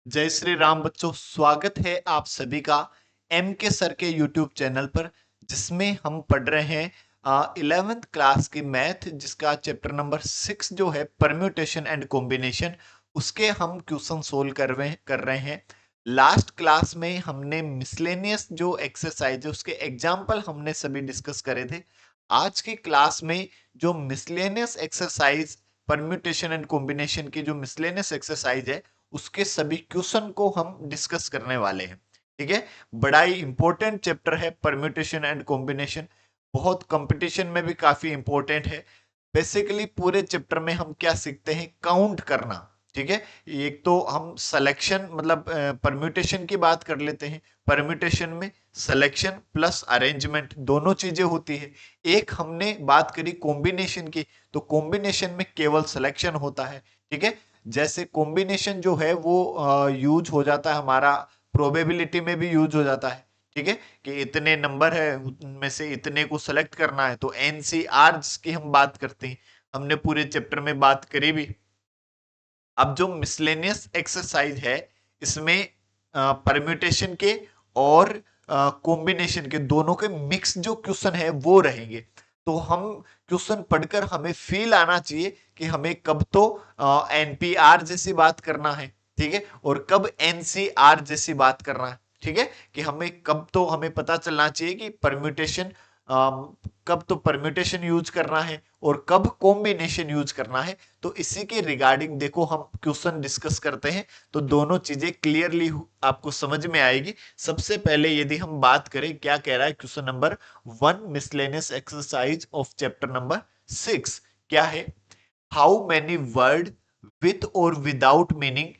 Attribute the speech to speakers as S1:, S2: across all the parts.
S1: जय श्री राम बच्चों, स्वागत है आप सभी का एम के सर के यूट्यूब चैनल पर, जिसमें हम पढ़ रहे हैं 11th क्लास की मैथ, जिसका चैप्टर नंबर 6 जो है परम्यूटेशन एंड कॉम्बिनेशन, उसके हम क्वेश्चन सोल्व कर रहे हैं। लास्ट क्लास में हमने मिसलेनियस जो एक्सरसाइज है उसके एग्जाम्पल हमने सभी डिस्कस करे थे। आज की क्लास में जो miscellaneous exercise permutation and combination की जो मिसलेनियस एक्सरसाइज है उसके सभी क्वेश्चन को हम डिस्कस करने वाले हैं। ठीक है, बड़ा ही इंपॉर्टेंट चैप्टर है परम्यूटेशन एंड कॉम्बिनेशन, बहुत कंपटीशन में भी काफी इंपॉर्टेंट है। बेसिकली पूरे चैप्टर में हम क्या सीखते हैं, काउंट करना। ठीक है, एक तो हम सिलेक्शन मतलब परम्यूटेशन की बात कर लेते हैं। परम्यूटेशन में सिलेक्शन प्लस अरेंजमेंट दोनों चीजें होती है। एक हमने बात करी कॉम्बिनेशन की, तो कॉम्बिनेशन में केवल सिलेक्शन होता है। ठीक है, जैसे कॉम्बिनेशन जो है वो यूज हो जाता है हमारा, प्रोबेबिलिटी में भी यूज हो जाता है। ठीक है, कि इतने नंबर है उनमें से इतने को सेलेक्ट करना है, तो एनसीआर की हम बात करते हैं, हमने पूरे चैप्टर में बात करी भी। अब जो मिसलेनियस एक्सरसाइज है, इसमें परम्यूटेशन के और कॉम्बिनेशन के दोनों के मिक्स जो क्वेश्चन है वो रहेंगे। तो हम क्वेश्चन पढ़कर हमें फील आना चाहिए कि हमें कब तो एनपीआर जैसी बात करना है, ठीक है, और कब एनसीआर जैसी बात करना है। ठीक है, कि हमें कब तो हमें पता चलना चाहिए कि परम्यूटेशन कब तो परम्यूटेशन यूज करना है और कब कॉम्बिनेशन यूज करना है। तो इसी के रिगार्डिंग देखो हम क्वेश्चन डिस्कस करते हैं, तो दोनों चीजें क्लियरली आपको समझ में आएगी। सबसे पहले यदि हम बात करें, क्या कह रहा है question number 1, miscellaneous exercise of chapter number 6, क्या है, हाउ मैनी वर्ड विथ और without meaning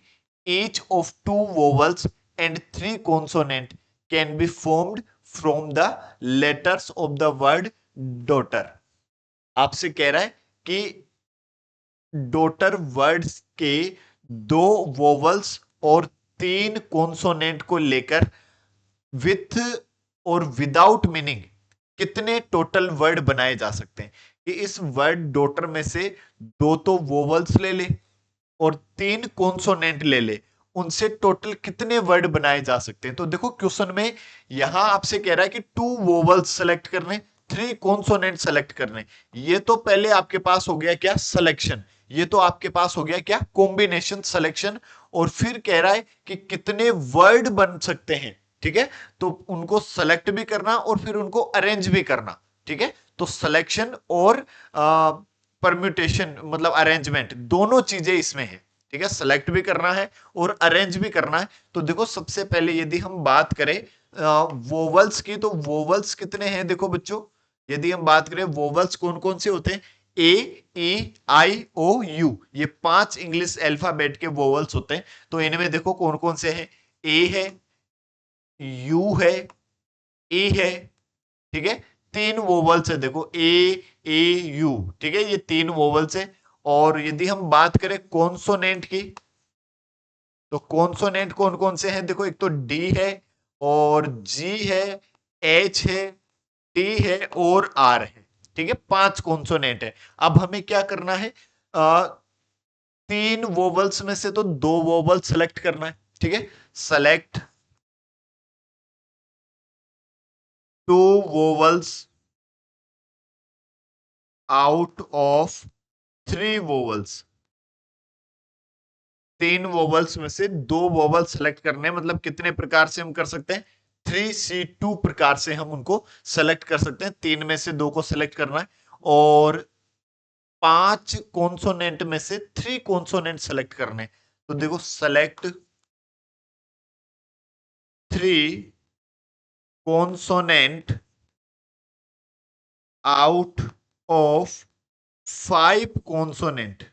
S1: each of two vowels and three consonant can be formed from the letters of the word daughter। आपसे कह रहा है कि डॉटर वर्ड्स के दो वोवल्स और तीन कॉन्सोनेंट को लेकर विथ और विदाउट मीनिंग कितने टोटल वर्ड बनाए जा सकते हैं। कि इस वर्ड डॉटर में से दो तो वोवल्स ले ले और तीन कॉन्सोनेंट ले ले, उनसे टोटल कितने वर्ड बनाए जा सकते हैं। तो देखो क्वेश्चन में यहां आपसे कह रहा है कि टू वोवल्स सेलेक्ट करने, थ्री कॉन्सोनेंट सेलेक्ट करने। ये तो पहले आपके पास हो गया क्या, सिलेक्शन। ये तो आपके पास हो गया क्या, कॉम्बिनेशन सिलेक्शन। और फिर कह रहा है कि कितने वर्ड बन सकते हैं। ठीक है, तो उनको सेलेक्ट भी करना और फिर उनको अरेंज भी करना। ठीक है, तो सिलेक्शन और परम्यूटेशन मतलब अरेंजमेंट दोनों चीजें इसमें है। ठीक है, सेलेक्ट भी करना है और अरेंज भी करना है। तो देखो सबसे पहले यदि हम बात करें वोवल्स की, तो वोवल्स कितने हैं देखो बच्चों। यदि हम बात करें वोवल्स कौन कौन से होते हैं, ए, ई, आई, ओ, यू, ये 5 इंग्लिश अल्फाबेट के वोवल्स होते हैं। तो इनमें देखो कौन कौन से हैं, ए है, यू है, ए है। ठीक है, तीन वोवल्स है देखो, ए यू। ठीक है, ये तीन वोवल्स है। और यदि हम बात करें कॉन्सोनेंट की, तो कॉन्सोनेंट कौन कौन से हैं देखो, एक तो डी है और जी है, एच है, टी है और आर है। ठीक है, 5 कॉन्सोनेंट है। अब हमें क्या करना है, आ, तीन वोवल्स में से तो दो वोवल सेलेक्ट करना है। ठीक है, select two vowels out of three vowels. तीन वोवल्स में से दो वोवल सेलेक्ट करने, मतलब कितने प्रकार से हम कर सकते हैं, 3C2 प्रकार से हम उनको सेलेक्ट कर सकते हैं। तीन में से दो को सेलेक्ट करना है और पांच कॉन्सोनेंट में से थ्री कॉन्सोनेंट सेलेक्ट करने। तो देखो select three consonant out of five consonant.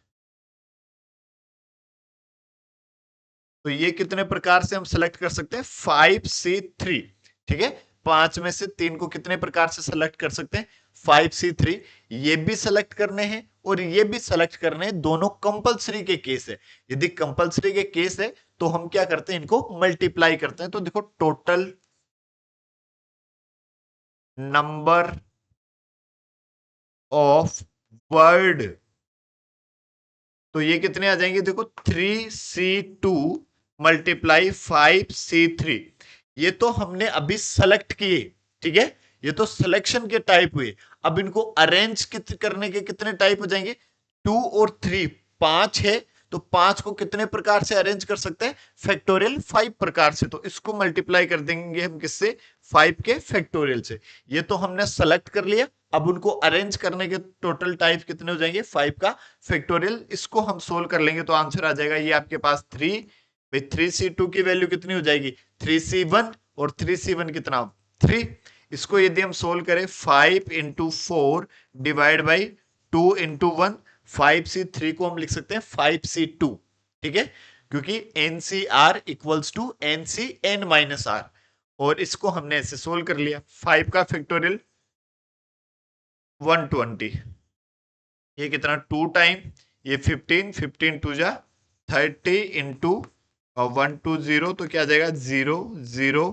S1: तो ये कितने प्रकार से हम सेलेक्ट कर सकते हैं, 5C3। ठीक है, पांच में से तीन को कितने प्रकार से सेलेक्ट कर सकते हैं, 5C3। ये भी सेलेक्ट करने हैं और ये भी सेलेक्ट करने हैं, दोनों कंपलसरी के केस है। यदि कंपलसरी के केस है तो हम क्या करते हैं, इनको मल्टीप्लाई करते हैं। तो देखो टोटल नंबर ऑफ वर्ड, तो ये कितने आ जाएंगे देखो, 3C2 मल्टीप्लाई 5C3। ये तो हमने अभी सेलेक्ट किए, ठीक है, ये तो सिलेक्शन के टाइप हुए। अब इनको अरेंज करने के कितने टाइप हो जाएंगे, 2 और 3, 5 है तो 5 को कितने प्रकार से अरेंज कर सकते हैं, फैक्टोरियल 5 प्रकार से। तो इसको मल्टीप्लाई कर देंगे हम किससे, 5 के फैक्टोरियल से। ये तो हमने सेलेक्ट कर लिया। अब उनको अरेंज करने के टोटल टाइप कितने हो जाएंगे, 5 का फैक्टोरियल। इसको हम सोल्व कर लेंगे तो आंसर आ जाएगा ये आपके पास 3। भाई 3C2 की वैल्यू कितनी हो जाएगी, 3C1, और 3C1 कितना, 3। इसको यदि हम सोल्व करें, 5 × 4 डिवाइड बाई 2 × 1, 5C3 को हम लिख सकते हैं 5C2, ठीक है, क्योंकि NCR इक्वल्स टू NCN-R। और इसको हमने ऐसे सोल्व कर लिया, 5 का फैक्टोरियल 120, ये कितना 2 टाइम, ये 15, 15 2 जा 30 इंटू 120, तो क्या आ जाएगा 0 0,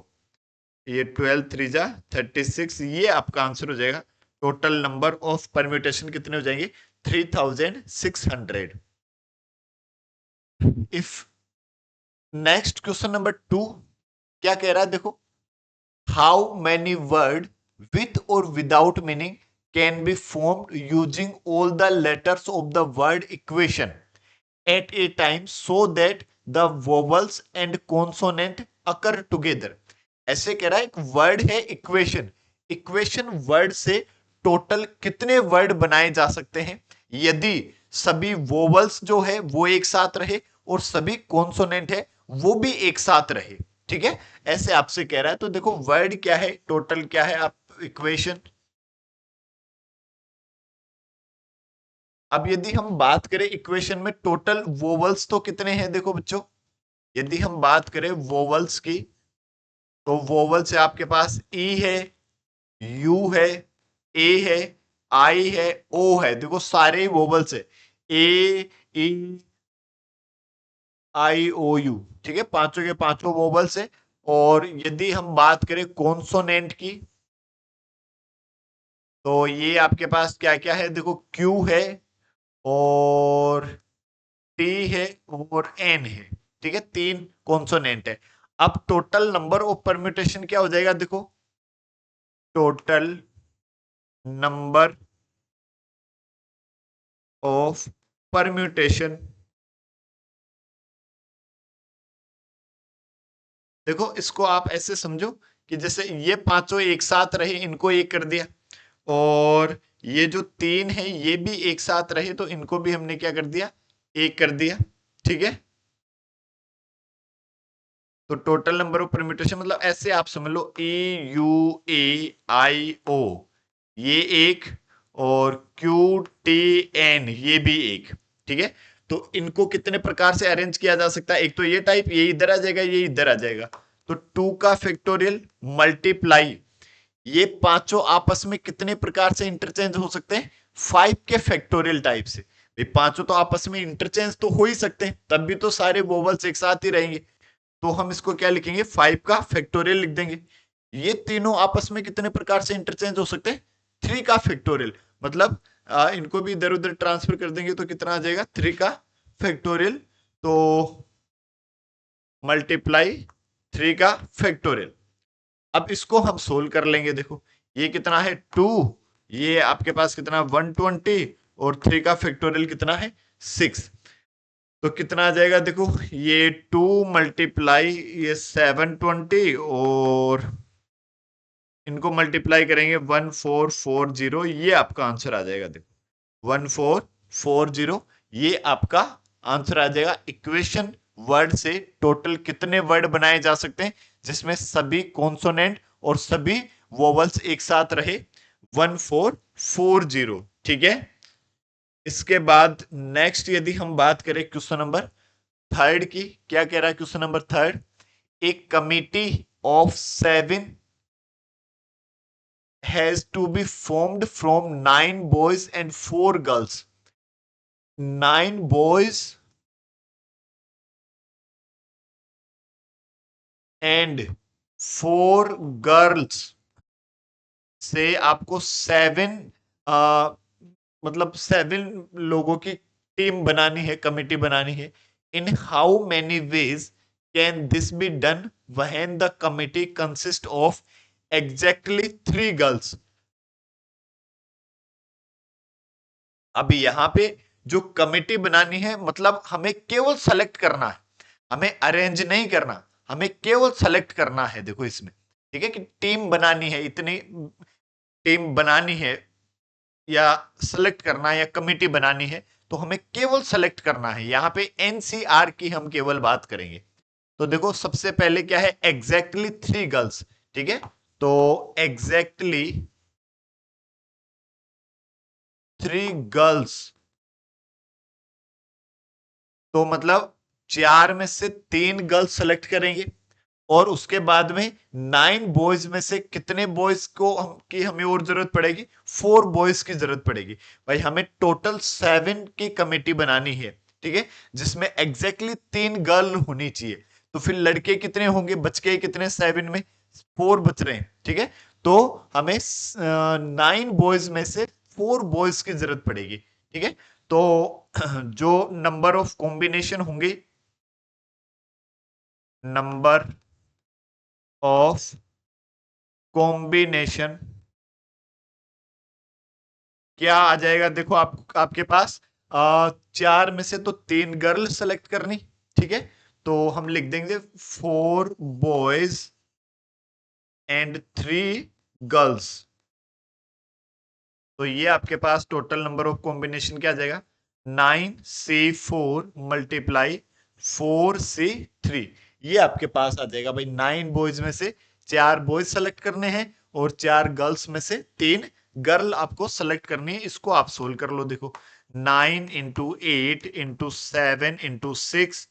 S1: ये 12 3 जा 36, ये आपका आंसर हो जाएगा। टोटल नंबर ऑफ परम्यूटेशन कितने हो जाएंगे, 3600। इफ नेक्स्ट क्वेश्चन नंबर 2 क्या कह रहा है, देखो, हाउ मैनी वर्ड विथ और without meaning can be formed using all the letters of the word equation at a time so that the vowels and consonant occur together। ऐसे कह रहा है एक वर्ड है इक्वेशन, इक्वेशन वर्ड से total कितने word बनाए जा सकते हैं यदि सभी वोवल्स जो है वो एक साथ रहे और सभी कॉन्सोनेंट है वो भी एक साथ रहे, ठीक है, ऐसे आपसे कह रहा है। तो देखो वर्ड क्या है, टोटल क्या है, आप इक्वेशन। अब यदि हम बात करें इक्वेशन में टोटल वोवल्स तो कितने हैं, देखो बच्चों, यदि हम बात करें वोवल्स की, तो वोवल्स है आपके पास ई है, यू है, ए है, आई है, ओ है। देखो सारे ही वोवल्स है, ए, ई, आई, ओ, यू, ठीक है, पांचों के पांचों वोवल्स है। और यदि हम बात करें कॉन्सोनेंट की, तो ये आपके पास क्या क्या है, देखो क्यू है, और टी है, और एन है, ठीक है, 3 कॉन्सोनेंट है। अब टोटल नंबर ऑफ परम्यूटेशन क्या हो जाएगा, देखो टोटल नंबर ऑफ परम्यूटेशन, देखो इसको आप ऐसे समझो कि जैसे ये पांचों एक साथ रहे, इनको एक कर दिया, और ये जो 3 है ये भी एक साथ रहे तो इनको भी हमने क्या कर दिया, एक कर दिया, ठीक है। तो टोटल नंबर ऑफ परम्यूटेशन मतलब ऐसे आप समझ लो, EUAIO ये एक, और QTN ये भी एक, ठीक है। तो इनको कितने प्रकार से अरेंज किया जा सकता है, एक तो ये टाइप, ये इधर आ जाएगा, ये इधर आ जाएगा। तो 2 का फैक्टोरियल मल्टीप्लाई, ये पांचों आपस में कितने प्रकार से इंटरचेंज हो सकते हैं, 5 के फैक्टोरियल टाइप से। भाई पांचों तो आपस में इंटरचेंज तो हो ही सकते हैं, तब भी तो सारे वोवल्स एक साथ ही रहेंगे। तो हम इसको क्या लिखेंगे, 5 का फैक्टोरियल लिख देंगे। ये तीनों आपस में कितने प्रकार से इंटरचेंज हो सकते हैं, 3 का फैक्टोरियल, मतलब इनको भी इधर उधर ट्रांसफर कर देंगे तो कितना आ जाएगा, 3 का फैक्टोरियल। तो मल्टीप्लाई 3 का फैक्टोरियल। अब इसको हम सोल्व कर लेंगे, देखो ये कितना है 2, ये आपके पास कितना 120, और 3 का फैक्टोरियल कितना है 6। तो कितना आ जाएगा, देखो ये 2 मल्टीप्लाई ये 720, और इनको मल्टीप्लाई करेंगे 1440, ये आपका आंसर आ जाएगा, देखो 1440, ये आपका आंसर आ जाएगा। इक्वेशन वर्ड से टोटल कितने वर्ड बनाए जा सकते हैं जिसमें सभी कॉन्सोनेंट और सभी वोवल्स एक साथ रहे, 1440, ठीक है। इसके बाद नेक्स्ट यदि हम बात करें क्वेश्चन नंबर 3 की, क्या कह रहा है क्वेश्चन नंबर 3, एक committee of 7 has to be formed from 9 boys and 4 girls। 9 boys and 4 girls से आपको 7 मतलब 7 लोगों की टीम बनानी है, कमिटी बनानी है। In how many ways can this be done when the committee consist of exactly 3 girls. अभी यहां पे जो कमिटी बनानी है मतलब हमें केवल सेलेक्ट करना है, हमें अरेंज नहीं करना, हमें केवल सेलेक्ट करना है। देखो इसमें ठीक है कि टीम बनानी है, इतनी टीम बनानी है या सेलेक्ट करना है या कमिटी बनानी है, तो हमें केवल सेलेक्ट करना है। यहां पे एनसीआर की हम केवल बात करेंगे। तो देखो सबसे पहले क्या है, एग्जैक्टली 3 गर्ल्स। ठीक है, तो एग्जैक्टली 3 गर्ल्स, तो मतलब 4 में से 3 गर्ल्स सेलेक्ट करेंगे और उसके बाद में 9 बॉयज में से कितने बॉयज को की हमें और जरूरत पड़ेगी, 4 बॉयज की जरूरत पड़ेगी। भाई हमें टोटल 7 की कमेटी बनानी है। ठीक है, जिसमें एग्जैक्टली 3 गर्ल होनी चाहिए। तो फिर लड़के कितने होंगे, बच गए कितने, 7 में 4 बच रहे हैं। ठीक है, तो हमें 9 बॉयज में से 4 बॉयज की जरूरत पड़ेगी। ठीक है, तो जो नंबर ऑफ कॉम्बिनेशन होंगे, नंबर ऑफ कॉम्बिनेशन क्या आ जाएगा, देखो आपके पास 4 में से तो 3 गर्ल सेलेक्ट करनी। ठीक है, तो हम लिख देंगे 4 बॉयज एंड 3 गर्ल्स। तो ये आपके पास टोटल नंबर ऑफ कॉम्बिनेशन क्या आ जाएगा, 9C4 मल्टीप्लाई 4C3। ये आपके पास आ जाएगा भाई। 9 बॉयज में से 4 बॉयज सेलेक्ट करने हैं और 4 गर्ल्स में से 3 गर्ल आपको सेलेक्ट करनी है। इसको आप सोल्व कर लो। देखो 9 into 8 into 7 into 6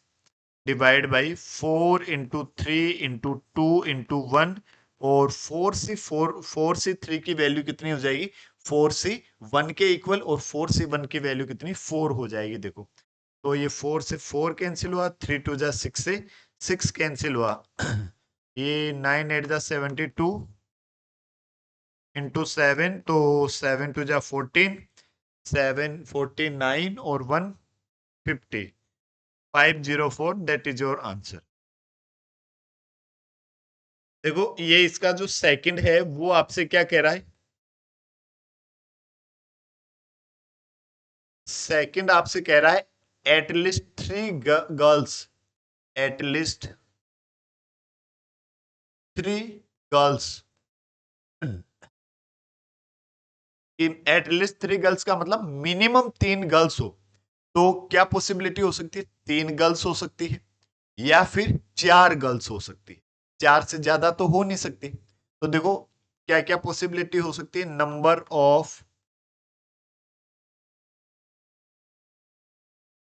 S1: divide by 4 into 3 into 2 into 1, और 4C3 की वैल्यू कितनी हो जाएगी, 4C1 के इक्वल, और 4C1 की वैल्यू कितनी, 4 हो जाएगी। देखो तो ये 4 से 4 कैंसिल हुआ, 3 टू जा 6 से 6 कैंसिल हुआ, ये 9 8 जा 72 इंटू 7, तो 7 टू जा 14, 7 49 और 1 50, 504, दैट इज योर आंसर। देखो ये इसका जो सेकंड है वो आपसे क्या कह रहा है, सेकंड आपसे कह रहा है at least 3 girls, at least 3 girls. At least 3 girls का मतलब मिनिमम 3 गर्ल्स हो। तो क्या पॉसिबिलिटी हो सकती है, 3 गर्ल्स हो सकती है या फिर 4 गर्ल्स हो सकती है, 4 से ज्यादा तो हो नहीं सकती। तो देखो क्या क्या पॉसिबिलिटी हो सकती है, number of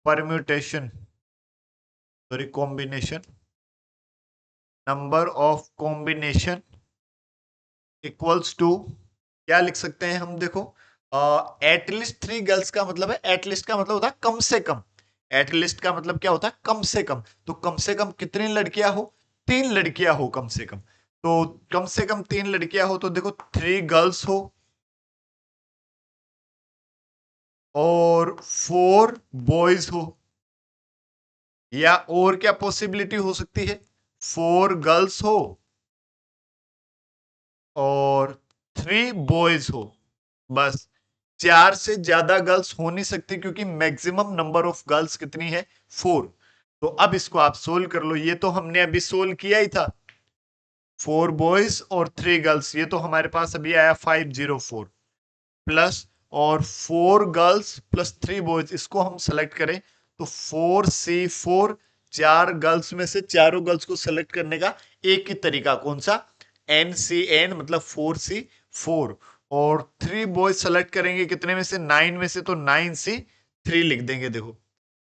S1: permutation, sorry combination, number of combination equals to, क्या लिख सकते हैं हम, देखो एटलीस्ट 3 गर्ल्स का मतलब है, एटलीस्ट का मतलब होता है कम से कम, एटलीस्ट का मतलब क्या होता है, कम से कम कितनी लड़कियां हो, 3 लड़कियां हो कम से कम। तो कम से कम 3 लड़कियां हो, तो देखो 3 गर्ल्स हो और 4 बॉयज हो, या और क्या पॉसिबिलिटी हो सकती है, 4 गर्ल्स हो और 3 बॉयज हो, बस। 4 से ज्यादा गर्ल्स हो नहीं सकती क्योंकि मैक्सिमम नंबर ऑफ गर्ल्स कितनी है, 4। तो अब इसको आप सोल्व कर लो, ये तो हमने अभी सोल्व किया ही था, 4 बॉयज और 3 गर्ल्स, ये तो हमारे पास अभी आया 504 प्लस, और 4 गर्ल्स प्लस 3 बॉयज, इसको हम सेलेक्ट करें तो 4C4, 4 गर्ल्स में से चारों गर्ल्स को सेलेक्ट करने का एक ही तरीका, कौन सा, NCN मतलब 4C4, और 3 बॉयज सेलेक्ट करेंगे कितने में से, 9 में से, तो 9C3 लिख देंगे। देखो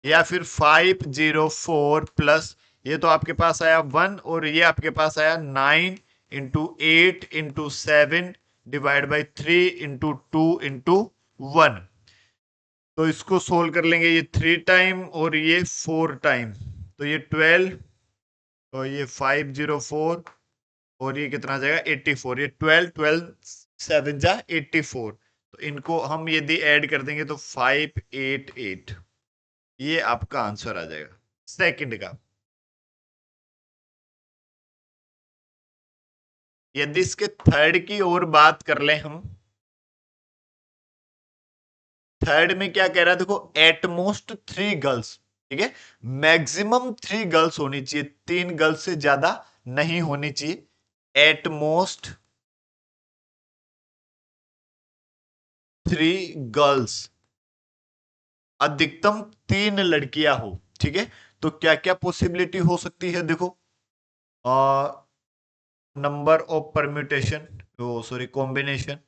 S1: या फिर 504 प्लस, ये तो आपके पास आया 1 और ये आपके पास आया 9 into 8 into 7 divide by 3 into 2 into 1। तो इसको सोल्व कर लेंगे, ये 3 टाइम और ये 4 टाइम, तो ये 12 और ये 504 और ये कितना आ जाएगा 84, ये 12 12 7 जा 84, तो इनको हम यदि ऐड कर देंगे तो 588, ये आपका आंसर आ जाएगा सेकंड का। यदि इसके थर्ड की ओर बात कर ले हम, थर्ड में क्या कह रहा है देखो, एटमोस्ट 3 गर्ल्स, ठीक है, मैक्सिमम 3 गर्ल्स होनी चाहिए, 3 गर्ल्स से ज्यादा नहीं होनी चाहिए। एटमोस्ट 3 गर्ल्स, अधिकतम 3 लड़कियां हो, ठीक है। तो क्या क्या पॉसिबिलिटी हो सकती है देखो, number of permutation, oh sorry combination,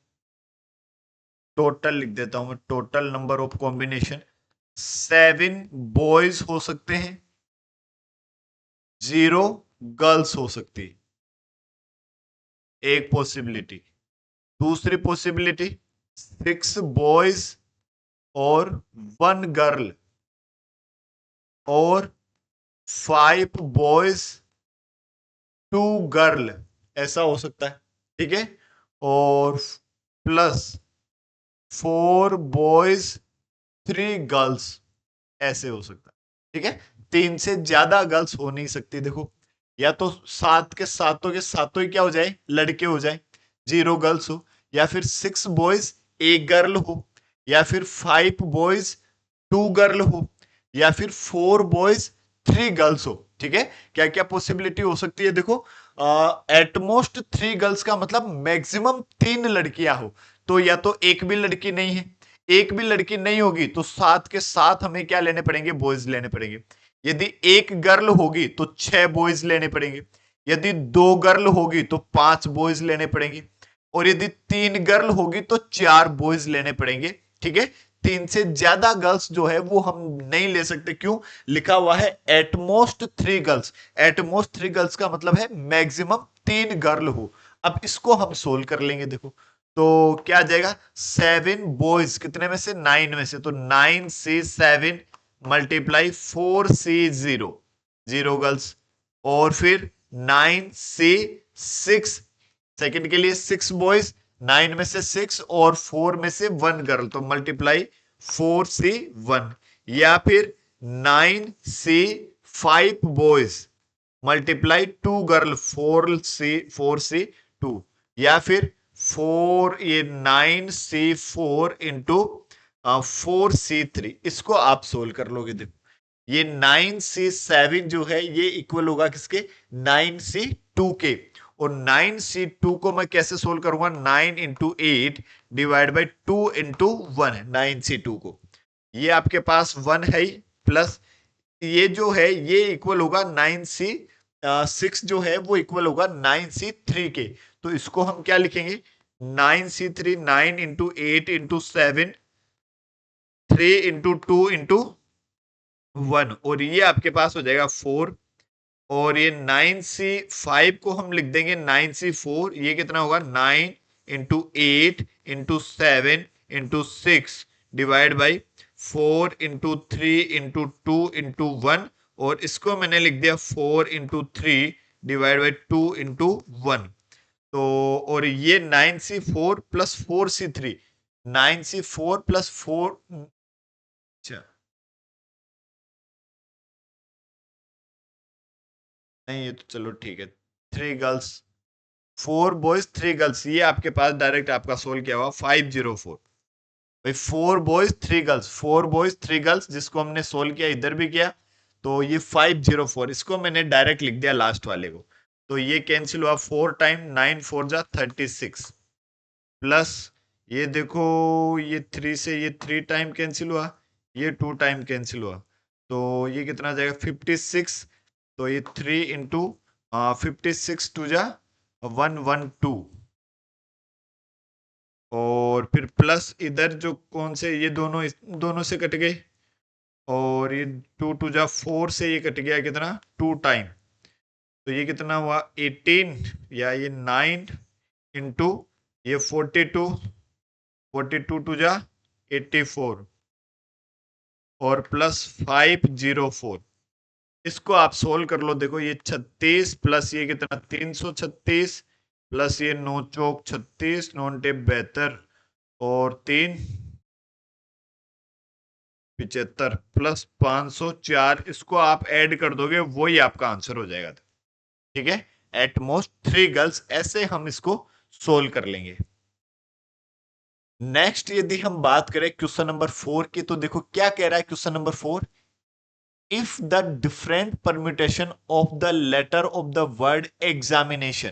S1: total लिख देता हूं मैं, total number of combination 7 boys हो सकते हैं, 0 गर्ल्स हो सकती है, एक पॉसिबिलिटी। दूसरी पॉसिबिलिटी 6 बॉयज और 1 गर्ल, और 5 बॉयज 2 गर्ल, ऐसा हो सकता है, ठीक है। और प्लस 4 बॉयज 3 गर्ल्स, ऐसे हो सकता है, ठीक है। 3 से ज्यादा गर्ल्स हो नहीं सकती देखो, या तो सात के सातों ही क्या हो जाए, लड़के हो जाए, 0 गर्ल्स हो, या फिर 6 बॉयज 1 गर्ल हो, या फिर 5 बॉयज 2 गर्ल हो, या फिर 4 बॉयज 3 गर्ल्स हो, ठीक है। क्या क्या पॉसिबिलिटी हो सकती है देखो, एटमोस्ट 3 गर्ल्स का मतलब मैक्सिमम 3 लड़कियां हो, तो या तो एक भी लड़की नहीं है, एक भी लड़की नहीं होगी तो 7 के 7 हमें क्या लेने पड़ेंगे, बॉयज लेने पड़ेंगे। यदि 1 गर्ल होगी तो 6 बॉयज लेने पड़ेंगे, यदि 2 गर्ल होगी तो 5 बॉयज लेने पड़ेंगे, और यदि 3 गर्ल होगी तो 4 बॉयज लेने पड़ेंगे, ठीक है। 3 से ज्यादा गर्ल्स जो है वो हम नहीं ले सकते, क्यों, लिखा हुआ है एटमोस्ट 3 गर्ल्स, एटमोस्ट 3 गर्ल्स का मतलब है मैक्सिमम 3 गर्ल हो। अब इसको हम सोल्व कर लेंगे देखो, तो क्या आ जाएगा, 7 बॉयज कितने में से, 9 में से, तो 9 से 7 मल्टीप्लाई 4 से 0, 0 गर्ल्स, और फिर 9 से 6, सेकंड के लिए 6 बॉयज, 9 में से 6 और 4 में से 1 गर्ल, तो मल्टीप्लाई 4 से 1, या फिर 9 से 5 बॉयज मल्टीप्लाई 2 गर्ल, 4 से 2, या फिर 9 से 4 इंटू 4 से 3, इसको आप सोल्व कर लोगे देखो, ये 9 से 7 जो है ये इक्वल होगा किसके, 9 से 2 के, और 9 से 2 को मैं कैसे सोल्व करूंगा, 9 इंटू 8 डिवाइड बाई 2 इंटू 1 है, 9 से 2 को, ये आपके पास 1 है ही, प्लस ये जो है ये इक्वल होगा 9 से 6 जो है वो इक्वल होगा 9 से 3 के, तो इसको हम क्या लिखेंगे, 9 से 3, 9 इंटू 8 इंटू 7, 3 इंटू 2 इंटू 1, और ये आपके पास हो जाएगा 4, और ये 9 से 5 को हम लिख देंगे 9 से 4, ये कितना होगा, 9 into 8 into 7 into 6 divide by 4 into 3 into 2 into 1, और इसको मैंने लिख दिया 4 इंटू 3 डिवाइड बाई 2 इंटू 1, तो और ये 9 से 4 प्लस 4 से 3, 9 से 4 प्लस 4, अच्छा नहीं ये तो चलो ठीक है, 3 गर्ल्स 4 बॉयज 3 गर्ल्स, ये आपके पास डायरेक्ट आपका सोल्व किया हुआ 504, भाई 4 बॉयज 3 गर्ल्स, 4 बॉयज 3 गर्ल्स जिसको हमने सोल्व किया इधर भी किया, तो ये 504, इसको मैंने डायरेक्ट लिख दिया लास्ट वाले को, तो ये कैंसिल हुआ, 4 टाइम 9 4 जा 36, प्लस ये देखो, ये 3 से ये 3 टाइम कैंसिल हुआ, ये 2 टाइम कैंसिल हुआ, तो ये कितना जाएगा 56, तो ये 3 इंटू 56 2 जा 112, और फिर प्लस इधर जो कौन से ये दोनों दोनों से कट गए, और ये 2 2 जा 4 से ये कट गया कितना 2 टाइम, तो ये कितना हुआ 18, या ये 9 इंटू ये 42, 42 2 जा 84, और प्लस 504, इसको आप सोल्व कर लो देखो, ये 36 प्लस ये कितना 336, प्लस ये 9 चौक 36, 9 टेप 72, और 3 75 प्लस 504, इसको आप ऐड कर दोगे वही आपका आंसर हो जाएगा, ठीक है। एट मोस्ट 3 गर्ल्स, ऐसे हम इसको सोल्व कर लेंगे। नेक्स्ट यदि हम बात करें क्वेश्चन नंबर 4 की, तो देखो क्या कह रहा है question number 4। If the different permutation of the letter of the word examination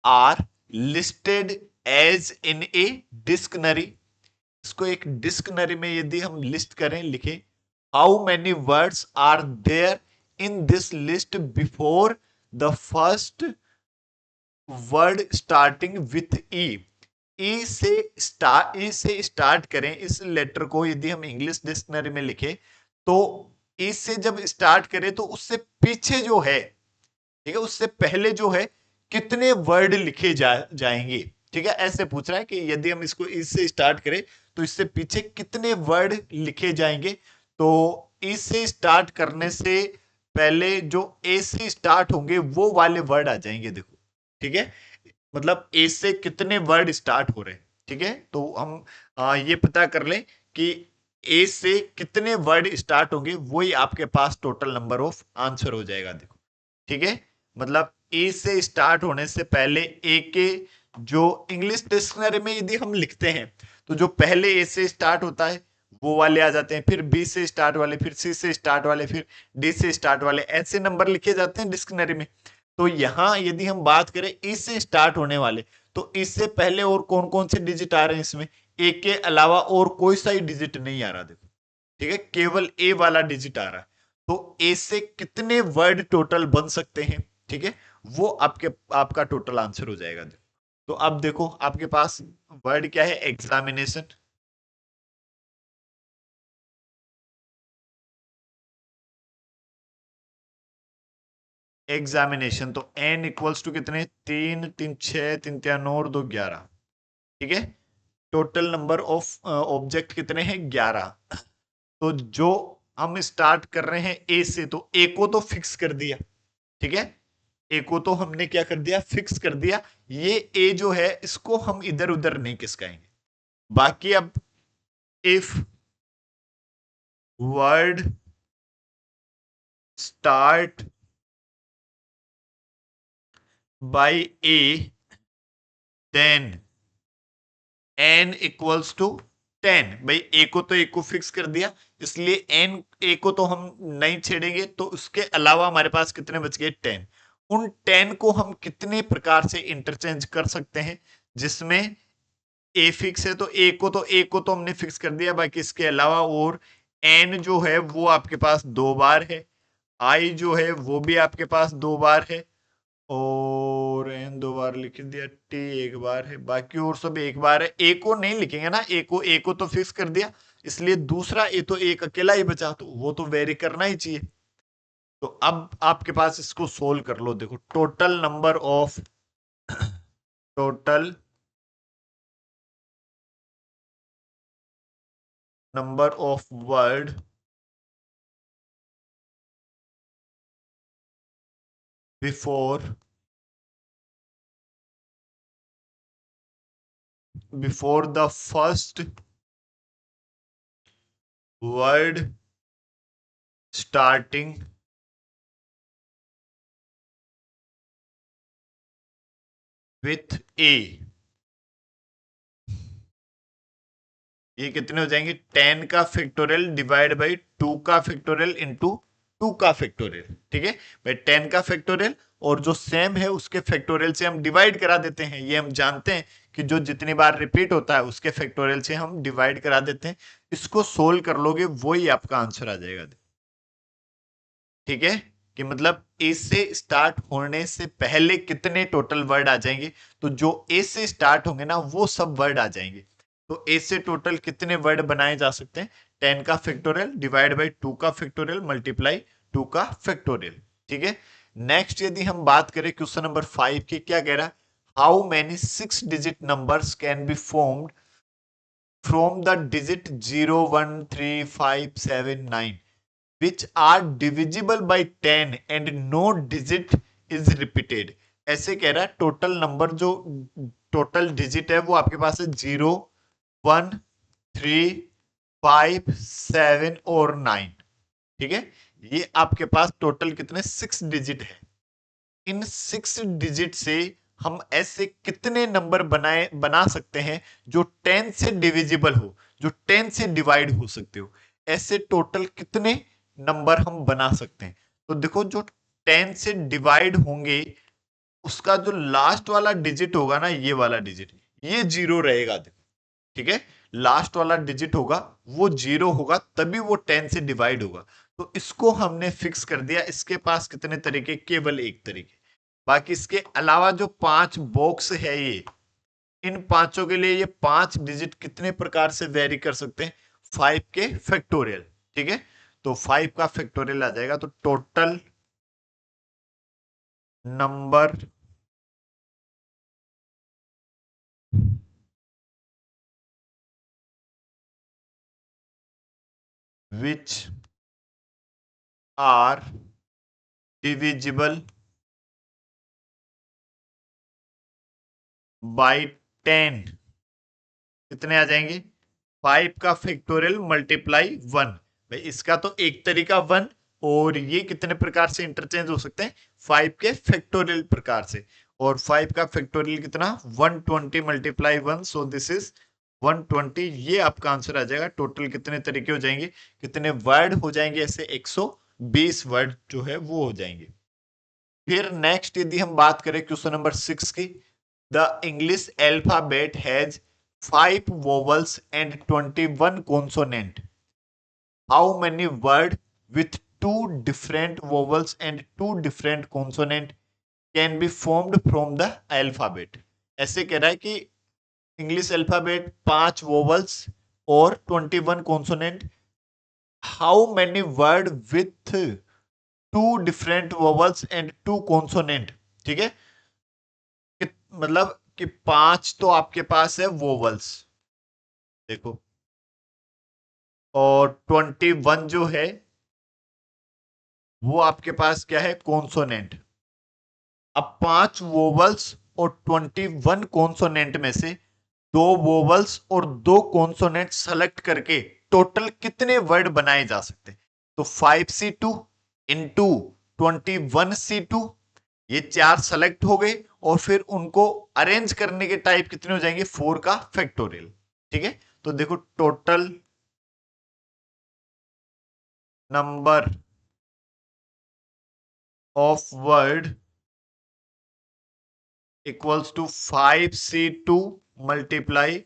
S1: are listed as in a dictionary, इसको एक डिक्शनरी में यदि हम लिस्ट करें, लिखें how many words are there in this list before the first word starting with E. E से start करें इस लेटर को, यदि हम इंग्लिश डिक्शनरी में लिखें तो ई से जब स्टार्ट करें तो उससे पीछे जो है, ठीक है, उससे पहले जो है कितने वर्ड लिखे जाएंगे। ठीक है, ऐसे पूछ रहा है कि यदि हम इसको इससे स्टार्ट करें तो इससे पीछे कितने वर्ड लिखे जाएंगे। तो इससे स्टार्ट करने से पहले जो ए से स्टार्ट होंगे वो वाले वर्ड आ जाएंगे, देखो। ठीक है, मतलब ए से कितने वर्ड स्टार्ट हो रहे हैं। ठीक है, तो हम ये पता कर लें कि ए से कितने वर्ड स्टार्ट होंगे, वही आपके पास टोटल नंबर ऑफ आंसर हो जाएगा, देखो। ठीक है, मतलब ए से स्टार्ट होने से पहले ए के जो इंग्लिश डिक्शनरी में यदि हम लिखते हैं तो जो पहले ए से स्टार्ट होता है वो वाले आ जाते हैं, फिर बी से स्टार्ट वाले, फिर सी से स्टार्ट वाले, फिर डी से स्टार्ट वाले, ऐसे नंबर लिखे जाते हैं डिक्शनरी में। तो यहां यदि हम बात करें ई से स्टार्ट होने वाले, तो इससे पहले और कौन कौन से डिजिट आ रहे हैं इसमें, ए के अलावा और कोई सा ही डिजिट नहीं आ रहा, देखो। ठीक है, केवल ए वाला डिजिट आ रहा है। तो ए से कितने वर्ड टोटल बन सकते हैं, ठीक है, वो आपका टोटल आंसर हो जाएगा। तो अब देखो आपके पास वर्ड क्या है, एग्जामिनेशन। एग्जामिनेशन तो एन इक्वल्स टू कितने, 3 3 6 3 3 9 और 2 11। ठीक है, टोटल नंबर ऑफ ऑब्जेक्ट कितने हैं, 11। तो जो हम स्टार्ट कर रहे हैं ए से, तो ए को तो फिक्स कर दिया। ठीक है, ए को तो हमने क्या कर दिया, फिक्स कर दिया। ये ए जो है इसको हम इधर उधर नहीं किसकाएंगे। बाकी अब if word start by A then N equals to 10। भाई ए को तो ए को फिक्स कर दिया, इसलिए एन ए को तो हम नहीं छेड़ेंगे, तो उसके अलावा हमारे पास कितने बच गए, 10। उन 10 को हम कितने प्रकार से इंटरचेंज कर सकते हैं, जिसमें ए फिक्स है, तो ए को तो हमने फिक्स कर दिया, बाकी इसके अलावा और एन जो है वो आपके पास 2 बार है, आई जो है वो भी आपके पास 2 बार है, और एन 2 बार लिख दिया, टी 1 बार है, बाकी और सब 1 बार है। ए को नहीं लिखेंगे ना, ए को तो फिक्स कर दिया, इसलिए दूसरा ए तो एक अकेला ही बचा, तो वो तो वेरी करना ही चाहिए। तो अब आपके पास इसको सोल्व कर लो, देखो total number of word before the first word starting with A, ये कितने हो जाएंगे, 10 का फैक्टोरियल डिवाइड बाई 2 का फैक्टोरियल इंटू 2 का फैक्टोरियल। ठीक है भाई, 10 का फैक्टोरियल और जो सेम है उसके फैक्टोरियल से हम डिवाइड करा देते हैं। ये हम जानते हैं कि जो जितनी बार रिपीट होता है उसके फैक्टोरियल से हम डिवाइड करा देते हैं। इसको सोल्व कर लोगे वही आपका आंसर आ जाएगा। ठीक है, कि मतलब ए से स्टार्ट होने से पहले कितने टोटल वर्ड आ जाएंगे, तो जो ए से स्टार्ट होंगे ना वो सब वर्ड आ जाएंगे। तो ए से टोटल कितने वर्ड बनाए जा सकते हैं, 10 का फैक्टोरियल डिवाइड बाई 2 का फैक्टोरियल मल्टीप्लाई 2 का फैक्टोरियल। ठीक है, नेक्स्ट यदि हम बात करें क्वेश्चन नंबर 5 की, क्या कह रहा है, how many 6 digit numbers can be formed from the digit 0 1 3 5 7 9 which are divisible by 10 and no digit is repeated। ऐसे कह रहा है टोटल नंबर, जो टोटल डिजिट है वो आपके पास है 0 1 3 5 7 और 9। ठीक है, ये आपके पास टोटल कितने 6 डिजिट है। इन 6 डिजिट से हम ऐसे कितने नंबर बना सकते हैं जो 10 से डिविजिबल हो, जो 10 से डिवाइड हो सकते हो। ऐसे टोटल कितने नंबर हम बना सकते हैं? तो देखो, जो 10 से डिवाइड होंगे उसका जो लास्ट वाला डिजिट होगा ना, ये वाला डिजिट, ये जीरो रहेगा। देखो, ठीक है, लास्ट वाला डिजिट होगा वो जीरो होगा, तभी वो 10 से डिवाइड होगा। तो इसको हमने फिक्स कर दिया। इसके पास कितने तरीके? केवल एक तरीके। बाकी इसके अलावा जो 5 बॉक्स है ये, इन पांचों के लिए ये 5 डिजिट कितने प्रकार से वेरी कर सकते हैं? 5 के फैक्टोरियल। ठीक है, तो 5 का फैक्टोरियल आ जाएगा, तो total number which are divisible by 10 कितने आ जाएंगे? 5 का फैक्टोरियल मल्टीप्लाई 1। भाई इसका तो एक तरीका 1, और ये कितने प्रकार से इंटरचेंज हो सकते हैं? 5 के फैक्टोरियल प्रकार से। और 5 का फैक्टोरियल कितना? 120 मल्टीप्लाई 1, सो दिस इज 120। ये आपका आंसर आ जाएगा। टोटल कितने तरीके हो जाएंगे, कितने वर्ड हो जाएंगे? ऐसे 120 वर्ड जो है वो हो जाएंगे। फिर नेक्स्ट यदि हम बात करें क्वेश्चन नंबर 6 की, the English alphabet has 5 vowels and 21 consonant. How many word with two different vowels and two different consonant can be formed from the alphabet? ऐसे कह रहा है कि इंग्लिश अल्फाबेट 5 वोवल्स और 21 consonant, how many word with two different vowels and two consonant. ठीक है, मतलब कि 5 तो आपके पास है वोवल्स, देखो, और 21 जो है वो आपके पास क्या है? कॉन्सोनेंट। अब 5 वोवल्स और 21 कॉन्सोनेंट में से 2 वोवल्स और 2 कॉन्सोनेंट सेलेक्ट करके टोटल कितने वर्ड बनाए जा सकते हैं? तो 5C2 इंटू 21C2, ये 4 सेलेक्ट हो गए, और फिर उनको अरेंज करने के टाइप कितने हो जाएंगे? 4 का फैक्टोरियल। ठीक है, तो देखो, total number of word equals to 5C2 multiply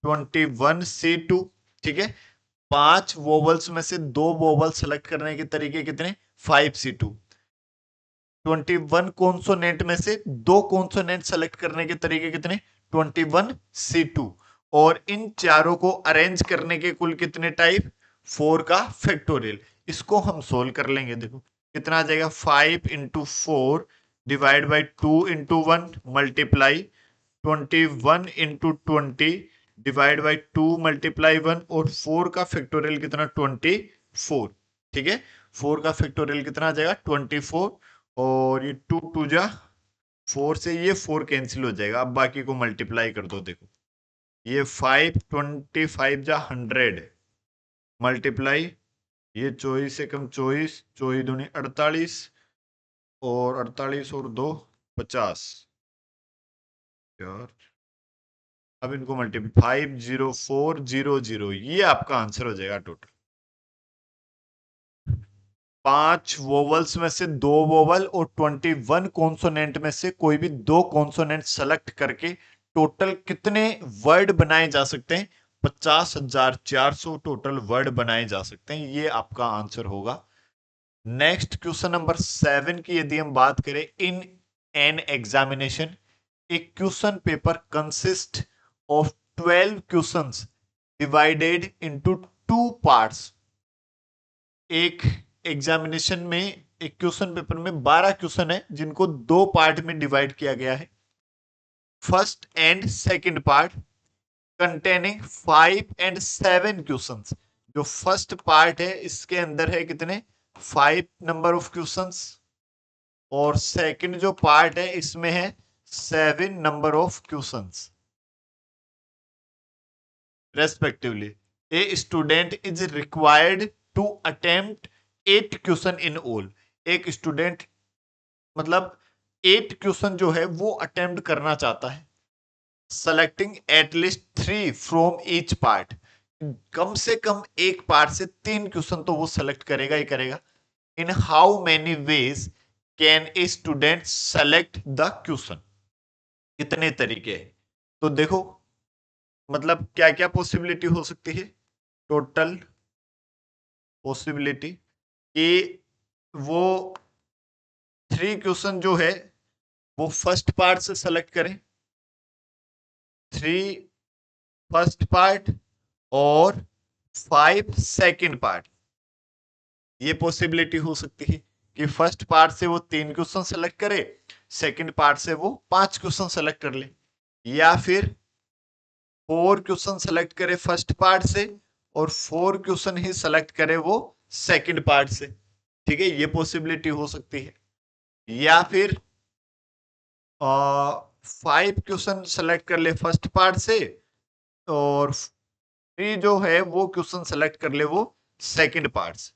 S1: 21C2। ठीक है, 5 वोवल्स में से 2 वोवल सेलेक्ट करने के तरीके कितने? 5C2। 21 कॉन्सोनेंट में से 2 कॉन्सोनेंट सेलेक्ट करने के तरीके कितने? 21C2। और इन चारों को अरेंज करने के कुल कितने टाइप? 4 का फैक्टोरियल। इसको हम सोल्व कर लेंगे। देखो कितना आ जाएगा? 5 into 4 divide by 2 into 1 multiply 21 into 20 divide by 2 multiply 1, और 4 का फैक्टोरियल कितना? 24। ठीक है, 4 का फैक्टोरियल कितना आ जाएगा? 24। और ये 2 2 जा 4 से ये 4 कैंसिल हो जाएगा। अब बाकी को मल्टीप्लाई कर दो। देखो ये 5 25 जा 100 मल्टीप्लाई, ये 24 से कम 24, 24 दूनी 48, और 48 और 2 50 यार। अब इनको मल्टीप्लाई 50400, ये आपका आंसर हो जाएगा टोटल। 5 वोवल्स में से 2 वोवल और 21 कॉन्सोनेंट में से कोई भी 2 कॉन्सोनेंट सेलेक्ट करके टोटल कितने वर्ड बनाए जा सकते हैं? 50,400 टोटल वर्ड बनाए जा सकते हैं। ये आपका आंसर होगा। नेक्स्ट क्वेश्चन नंबर 7 की यदि हम बात करें, इन एन एग्जामिनेशन एक question paper consist of 12 questions divided into 2 parts. एक एग्जामिनेशन में एक क्वेश्चन पेपर में 12 क्वेश्चन है जिनको 2 पार्ट में डिवाइड किया गया है। First and second part containing 5 and 7 questions. जो फर्स्ट पार्ट है इसके अंदर है कितने? 5 नंबर ऑफ क्वेश्चंस, और सेकंड जो पार्ट है इसमें है 7 number of questions respectively. A student is required to attempt 8 question in all. एक स्टूडेंट मतलब 8 क्वेश्चन जो है वो अटेम्प्ट करना चाहता है, selecting at least 3 from each part, कम से कम एक पार्ट से 3 क्वेश्चन तो वो सेलेक्ट करेगा ही करेगा। In how many ways can a student select the question, कितने तरीके हैं? तो देखो मतलब क्या क्या पॉसिबिलिटी हो सकती है, टोटल पॉसिबिलिटी कि वो 3 क्वेश्चन जो है वो फर्स्ट पार्ट से सेलेक्ट करें, 3 फर्स्ट पार्ट और 5 सेकंड पार्ट। ये पॉसिबिलिटी हो सकती है कि फर्स्ट पार्ट से वो 3 क्वेश्चन सेलेक्ट करे, सेकंड पार्ट से वो 5 क्वेश्चन सेलेक्ट कर ले, या फिर 4 क्वेश्चन सेलेक्ट करे फर्स्ट पार्ट से और 4 क्वेश्चन ही सेलेक्ट करे वो सेकंड पार्ट से। ठीक है, ये पॉसिबिलिटी हो सकती है। या फिर 5 क्वेश्चन सेलेक्ट कर ले फर्स्ट पार्ट से और 3 जो है वो क्वेश्चन सेलेक्ट कर ले वो सेकंड पार्ट से।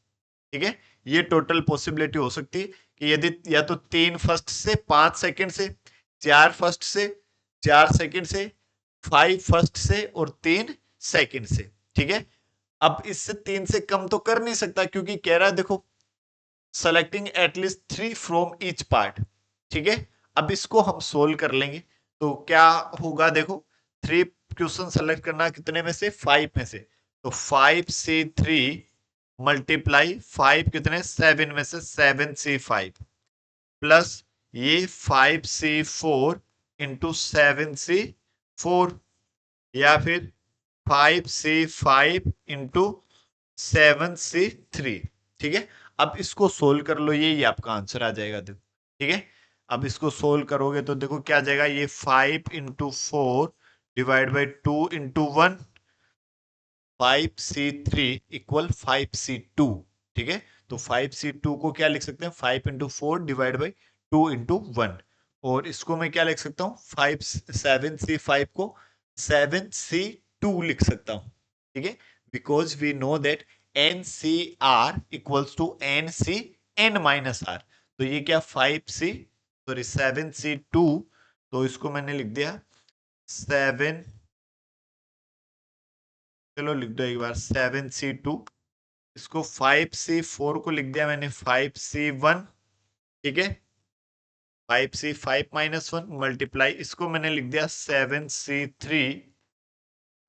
S1: ठीक है, ये टोटल पॉसिबिलिटी हो सकती है कि यदि या तो 3 फर्स्ट से, 5 सेकंड से, 4 फर्स्ट से, 4 सेकंड से, 5 फर्स्ट से और 3 सेकंड से। ठीक है, अब इससे 3 से कम तो कर नहीं सकता क्योंकि कह रहा है देखो selecting at least 3 from each part. ठीक है, अब इसको हम सोल्व कर लेंगे तो क्या होगा, देखो 3 क्वेश्चन सेलेक्ट करना कितने में से, 5 में से, तो 5 से 3 मल्टीप्लाई 5 कितने, 7 में से 7 से 5 प्लस ये 5 से 4 इंटू 7 से 4, या फिर 5 से 5 इंटू 7 से 3। ठीक है, अब इसको सोल्व कर लो, ये आपका आंसर आ जाएगा। देखो ठीक है, अब इसको सोल्व करोगे तो देखो क्या आ जाएगा, ये 5 into 4 divide by 2 into 1, 5c3 equal 5c2। ठीक है, तो 5c2 को क्या लिख सकते हैं, 5 इंटू 4 डिवाइड बाई 2 इंटू 1, और इसको मैं क्या लिख सकता हूँ, 7c5 को 7c2 लिख सकता हूँ। ठीक है, because we know that NCR equals to NCN minus R, तो ये क्या 5c सॉरी 7c2, तो इसको मैंने लिख दिया 7, चलो लिख दो एक बार 7c2, इसको 5c4 को लिख दिया मैंने 5c1। ठीक है, 5c5 माइनस 1 मल्टीप्लाई, इसको मैंने लिख दिया 7c3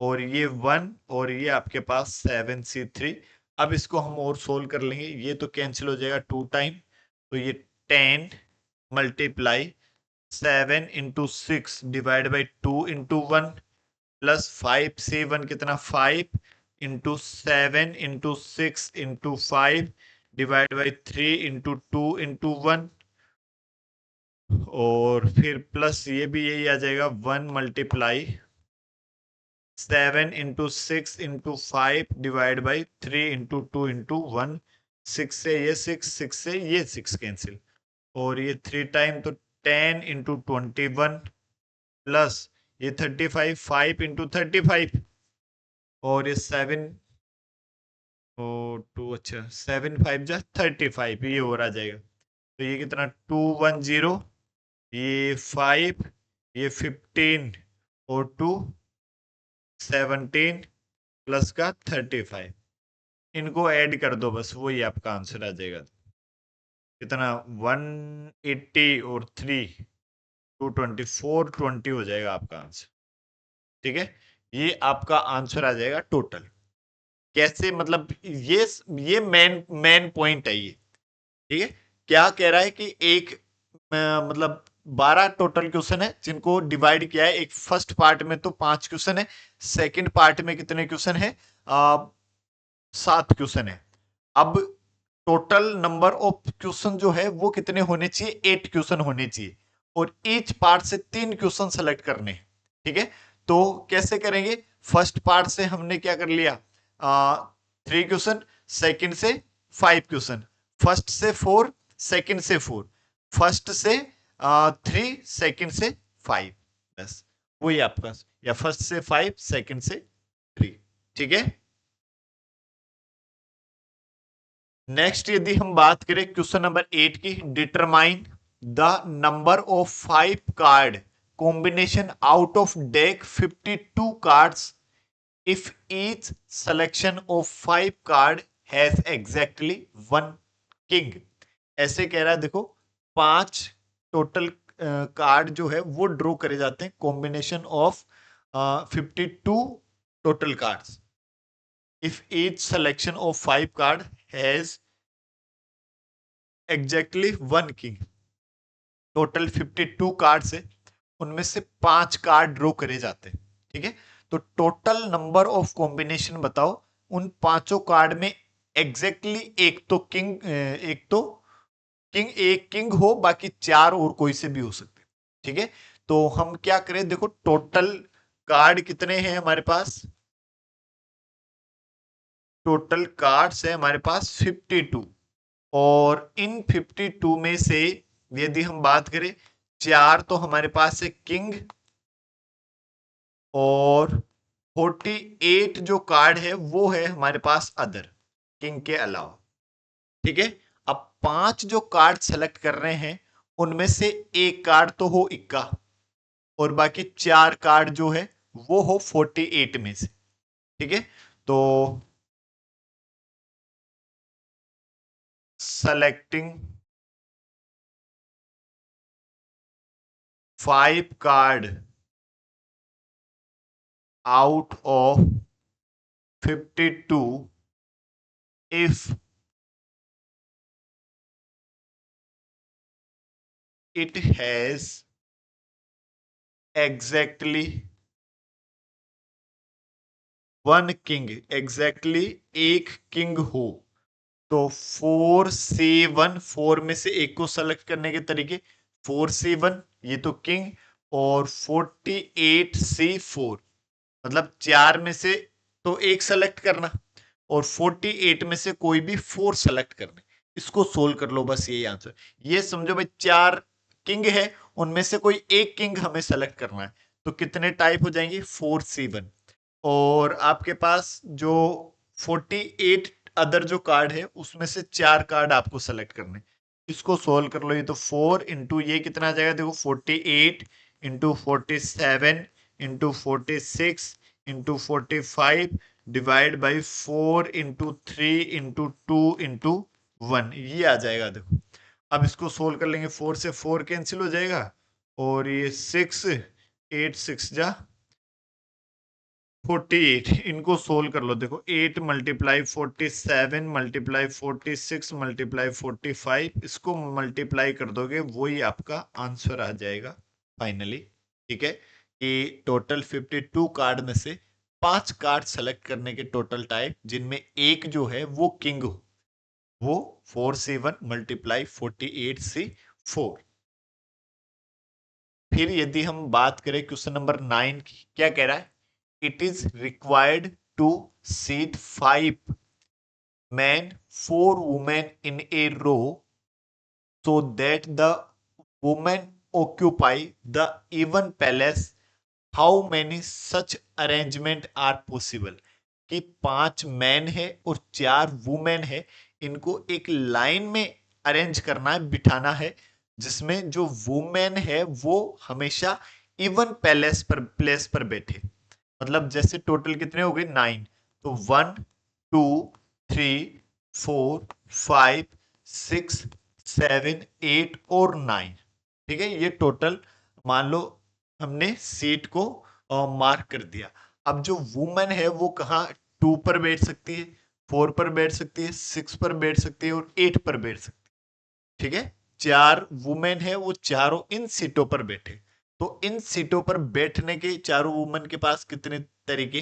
S1: और ये 1 और ये आपके पास 7c3। अब इसको हम और सोल्व कर लेंगे, ये तो कैंसिल हो जाएगा 2 टाइम, तो ये 10 multiply 7 into 6 divide by 2 into 1 plus 5c1 कितना 5 into 7 into 6 into 5 divide by 3 into 2 into 1, और फिर प्लस ये भी यही आ जाएगा 1 multiply 7 into 6 into 5 divide by 3 into 2 into 1, 6 से ये 6, 6 से ये 6 कैंसिल, और ये 3 टाइम तो 10 इंटू 21 प्लस ये 35, 5 इंटू 35 और ये 7 और 2, अच्छा 7 5 जा 35, ये और आ जाएगा, तो ये कितना 210, ये 5, ये 15 और 2 17 प्लस का 35, इनको ऐड कर दो बस, वही आपका आंसर आ जाएगा। कितना 180 और 3 220 420 हो जाएगा आपका आंसर। ठीक है, ये आपका आंसर आ जाएगा टोटल। कैसे, मतलब ये मेन मेन पॉइंट है ये। ठीक है, क्या कह रहा है कि एक मतलब 12 टोटल क्वेश्चन है जिनको डिवाइड किया है, एक फर्स्ट पार्ट में तो 5 क्वेश्चन है, सेकंड पार्ट में कितने क्वेश्चन है, 7 क्वेश्चन है। अब टोटल नंबर ऑफ क्वेश्चन जो है वो कितने होने चाहिए, 8 क्वेश्चन होने चाहिए, और ईच पार्ट से 3 क्वेश्चन सेलेक्ट करने हैं। ठीक है, तो कैसे करेंगे, फर्स्ट पार्ट से हमने क्या कर लिया, 3 क्वेश्चन, सेकंड से 5 क्वेश्चन, फर्स्ट से 4, सेकंड से 4, फर्स्ट से 3, सेकंड से 5, बस वही आपका, या फर्स्ट से 5 सेकंड से 3। ठीक है, नेक्स्ट यदि हम बात करें क्वेश्चन नंबर 8 की, determine the number of 5 card combination out of deck 52 cards if each selection of 5 card has exactly 1 king। ऐसे कह रहा है, देखो 5 टोटल कार्ड जो है वो ड्रॉ करे जाते हैं, combination of 52 total cards if each selection of 5 card has exactly 1 king। Total 52 cards है, उनमें से 5 कार्ड ड्रॉ करे जाते हैं, ठीक है। तो टोटल नंबर ऑफ कॉम्बिनेशन बताओ उन पांचों कार्ड में एग्जैक्टली एक तो एक किंग हो, बाकी 4 और कोई से भी हो सकते, ठीक है। तो हम क्या करें, देखो टोटल कार्ड कितने हैं हमारे पास, टोटल कार्ड्स है हमारे पास 52, और इन 52 में से यदि हम बात करें, 4 तो हमारे पास है किंग, और 48 जो कार्ड है वो है हमारे पास अदर, किंग के अलावा, ठीक है। अब 5 जो कार्ड सेलेक्ट कर रहे हैं उनमें से एक कार्ड तो हो इक्का, और बाकी 4 कार्ड जो है वो हो 48 में से, ठीक है। तो selecting 5 card out of 52 if it has exactly 1 king, exactly एक किंग हो, तो 4 से 1, 4 में से एक को सेलेक्ट करने के तरीके, 4 से 1 ये तो किंग, और 48 से 4 मतलब 4 में से तो एक सेलेक्ट करना, और 48 में से कोई भी 4 सेलेक्ट करने। इसको सोल्व कर लो, बस यही आंसर। ये समझो भाई 4 किंग है, उनमें से कोई एक किंग हमें सेलेक्ट करना है, तो कितने टाइप हो जाएंगे, 4 से 1, और आपके पास जो 48 अदर जो कार्ड है उसमें से 4 कार्ड आपको सेलेक्ट करने। इसको सोल्व कर लो, ये तो 4 इंटू ये कितना आ जाएगा, देखो 48 into 47 into 46 into 45 divide by 4 into 3 into 2 into 1, ये आ जाएगा। देखो अब इसको सोल्व कर लेंगे, 4 से 4 कैंसिल हो जाएगा, और ये 6 8 6 जा 48, इनको सोल्व कर लो। देखो 8 मल्टीप्लाई 47 मल्टीप्लाई 46 मल्टीप्लाई 45, इसको मल्टीप्लाई कर दोगे वही आपका आंसर आ जाएगा फाइनली, ठीक है। कि टोटल 52 कार्ड में से 5 कार्ड सेलेक्ट करने के टोटल टाइप, जिनमें एक जो है वो किंग हो, वो 4 से 1 मल्टीप्लाई 48 से 4। फिर यदि हम बात करें क्वेश्चन नंबर 9 की, क्या कह रहा है, it is required to seat 5 men 4 women in a row so that the women occupy the even palace। how many such arrangement are possible। कि 5 मैन है और 4 वुमेन है, इनको एक लाइन में अरेंज करना है, बिठाना है, जिसमें जो वुमेन है वो हमेशा इवन प्लेस पर बैठे। मतलब जैसे टोटल कितने हो गए, 9, तो 1 2 3 4 5 6 7 8 और 9, ठीक है। ये टोटल मान लो हमने सीट को मार्क कर दिया। अब जो वुमेन है वो कहाँ, 2 पर बैठ सकती है, 4 पर बैठ सकती है, 6 पर बैठ सकती है, और 8 पर बैठ सकती है, ठीक है। 4 वुमेन है, वो चारों इन सीटों पर बैठे। तो इन सीटों पर बैठने के चारों वुमेन के पास कितने तरीके,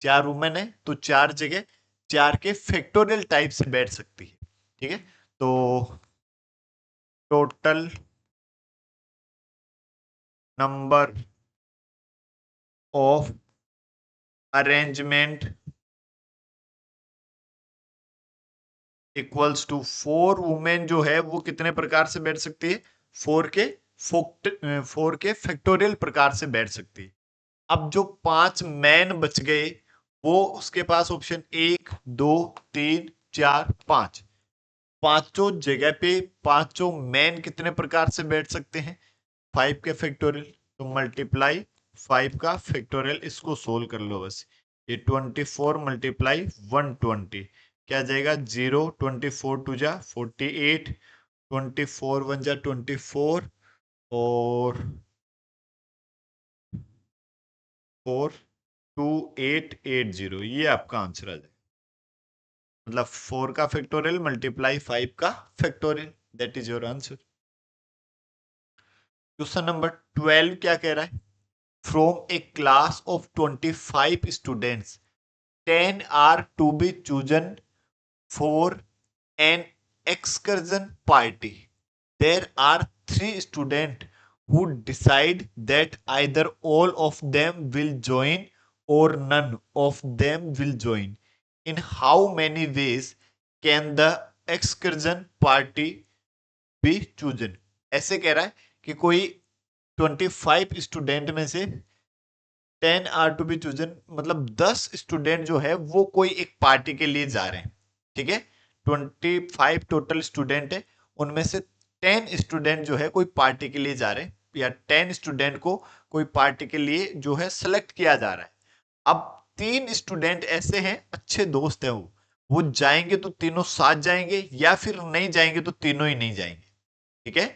S1: 4 वुमेन है तो 4 जगह 4 के फैक्टोरियल टाइप से बैठ सकती है, ठीक है। तो total number of arrangement equals to 4 women जो है वो कितने प्रकार से बैठ सकती है, 4 के फैक्टोरियल प्रकार से बैठ सकती है। अब जो 5 मैन बच गए, वो उसके पास ऑप्शन 1 2 3 4 5, पांचों जगह पे पांचों मैन कितने प्रकार से बैठ सकते हैं? 5 के फैक्टोरियल, तो मल्टीप्लाई 5 का फैक्टोरियल, इसको सोल्व कर लो बस। ये 24 मल्टीप्लाई 120 क्या आ जाएगा? 0, 24 टू जा 48, 24 वन जा 24 और 42880, ये आपका आंसर आ जाएगा। मतलब 4 का फैक्टोरियल मल्टीप्लाई 5 का factorial, that is your answer. Question number 12 क्या कह रहा है? From a class of 25 students 10 are to be chosen for an excursion party. There are 3 students who decide that either all of them will join or none of them will join. In how many ways can the excursion party be chosen? ऐसे कह रहा है कि कोई 25 student में से 10 are to be chosen, मतलब 10 student जो है वो कोई एक पार्टी के लिए जा रहे हैं। ठीक है, 25 टोटल स्टूडेंट है, उनमें से 10 स्टूडेंट जो है कोई पार्टी के लिए जा रहे हैं, या 10 स्टूडेंट को कोई पार्टी के लिए जो है सेलेक्ट किया जा रहा है। अब 3 स्टूडेंट ऐसे हैं, अच्छे दोस्त हैं, वो जाएंगे तो तीनों साथ जाएंगे, या फिर नहीं जाएंगे तो तीनों ही नहीं जाएंगे। ठीक है,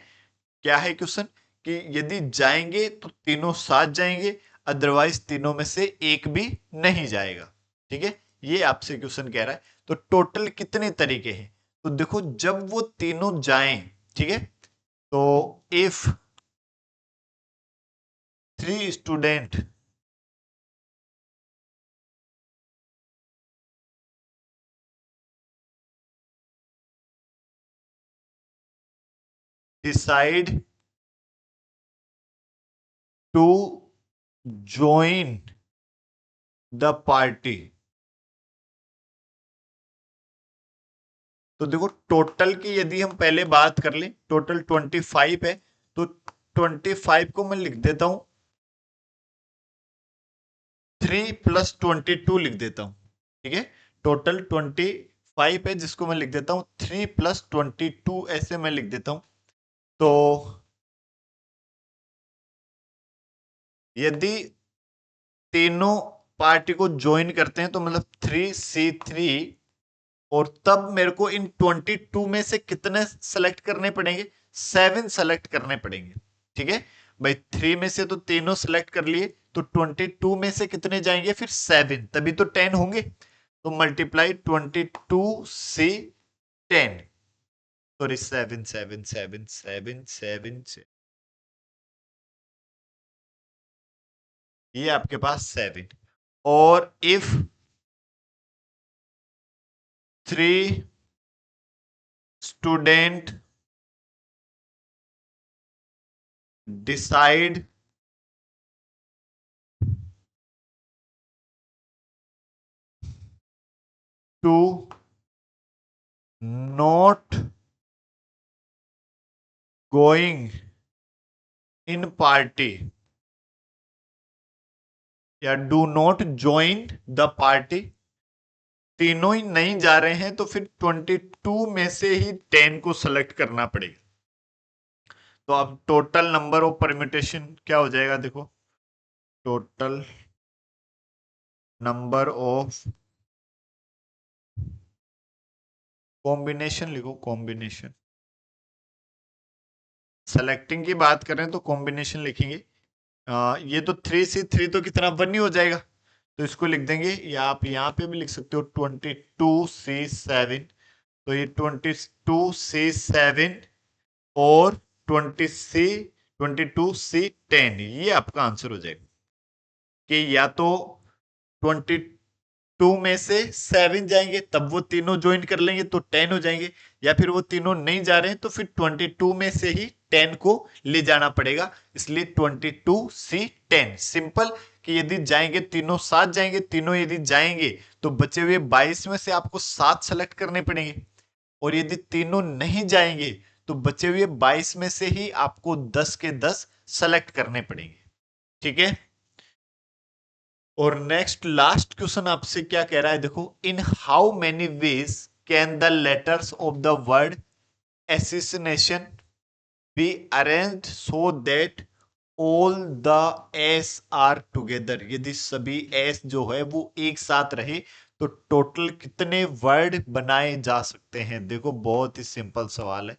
S1: क्या है क्वेश्चन कि यदि जाएंगे तो तीनों साथ जाएंगे, अदरवाइज तीनों में से एक भी नहीं जाएगा। ठीक है, ये आपसे क्वेश्चन कह रहा है। तो टोटल कितने तरीके हैं? तो देखो, जब वो तीनों जाएं, ठीक है, तो if 3 student decide to join the party, तो देखो टोटल की यदि हम पहले बात कर लें, टोटल 25 है, तो 25 को मैं लिख देता हूं 3 + 22 लिख देता हूं। ठीक है, टोटल 25 है, जिसको मैं लिख देता हूं 3 + 22, ऐसे मैं लिख देता हूं। तो यदि तीनों पार्टी को ज्वाइन करते हैं तो मतलब 3C3, और तब मेरे को इन 22 में से कितने सेलेक्ट करने पड़ेंगे? 7 सेलेक्ट करने पड़ेंगे। ठीक है भाई, 3 में से तो तीनों सेलेक्ट कर लिए, तो 22 में से कितने जाएंगे? फिर 7, तभी तो 10 होंगे। तो मल्टीप्लाई 22C10, सॉरी 7 7 7 7 7 से, ये आपके पास 7। और if 3 student decide to not going in party, या do not join the party, तीनों ही नहीं जा रहे हैं, तो फिर 22 में से ही 10 को सेलेक्ट करना पड़ेगा। तो अब टोटल नंबर ऑफ परम्यूटेशन क्या हो जाएगा? देखो, टोटल नंबर ऑफ कॉम्बिनेशन लिखो, कॉम्बिनेशन। सेलेक्टिंग की बात करें तो कॉम्बिनेशन लिखेंगे। ये तो 3C3 तो कितना 1 ही हो जाएगा, तो इसको लिख देंगे, या आप यहाँ पे भी लिख सकते हो 22C7, तो ये 22C7 और 22C10, ये आपका आंसर हो जाएगा। कि या तो 22 में से 7 जाएंगे, तब वो तीनों ज्वाइन कर लेंगे तो 10 हो जाएंगे, या फिर वो तीनों नहीं जा रहे हैं तो फिर 22 में से ही 10 को ले जाना पड़ेगा, इसलिए 22C10 सिंपल। कि यदि जाएंगे तीनों साथ जाएंगे, तीनों यदि जाएंगे तो बचे हुए 22 में से आपको 7 सेलेक्ट करने पड़ेंगे, और यदि तीनों नहीं जाएंगे तो बचे हुए 22 में से ही आपको 10 के 10 सेलेक्ट करने पड़ेंगे। ठीक है, और नेक्स्ट लास्ट क्वेश्चन आपसे क्या कह रहा है? देखो, in how many ways can the letters of the word assassination be arranged so that all the s are together? यदि सभी s जो है वो एक साथ रहे तो टोटल कितने वर्ड बनाए जा सकते हैं? देखो बहुत ही सिंपल सवाल है।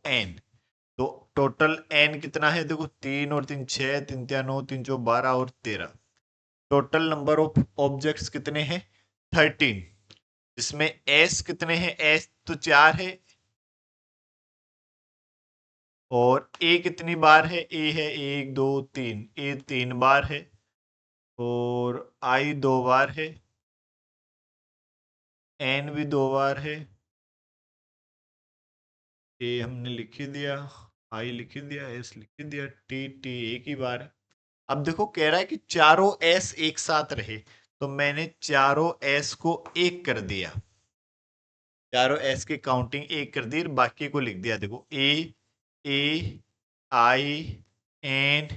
S1: ASSINATION, तो टोटल n कितना है? देखो 3 और 3 6, 3 3 9, 3 4 12 और 13। टोटल नंबर ऑफ ऑब्जेक्ट्स कितने हैं? 13। इसमें एस कितने हैं? एस तो 4 है। और ए कितनी बार है? ए है 1 2 3, ए 3 बार है। और आई 2 बार है। एन भी 2 बार है। ए हमने लिख ही दिया, आई लिख ही दिया, एस लिख ही दिया, टी टी एक ही बार है। अब देखो कह रहा है कि चारों एस एक साथ रहे, तो मैंने चारों एस को एक कर दिया, चारों एस की काउंटिंग एक कर दी, बाकी को लिख दिया। देखो A I N